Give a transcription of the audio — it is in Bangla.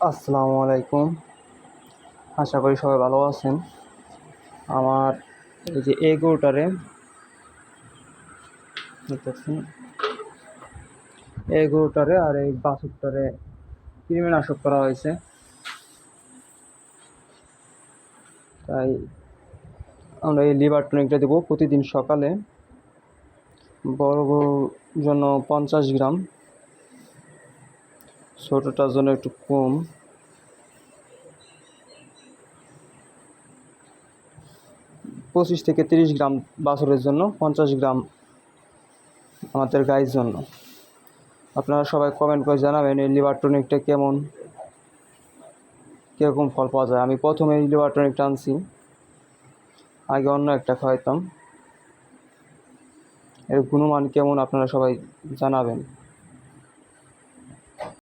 আসসালামু আলাইকুম। আশা করি সবাই ভালো আছেন। আমার এই যে এই গরুটারে দেখতেছেন, এই গরুটারে আর এই বাছুরটারে কৃমিনাশক করা হয়েছে। তাই আমরা এই লিভার টনিকটা দেবো প্রতিদিন সকালে। বড় গরুর জন্য 50 গ্রাম, ছোটোটার জন্য একটু কম। পঁচিশ থেকে 30 গ্রাম বাছুরের জন্য, 50 গ্রাম আমাদের গায়ের জন্য। আপনারা সবাই কমেন্ট করে জানাবেন এই লিভার টনিকটা কীরকম ফল পাওয়া যায়। আমি প্রথমে এই লিভার টনিকটা আনছি, আগে অন্য একটা খাওয়াইতাম। এর গুণমান কেমন আপনারা সবাই জানাবেন।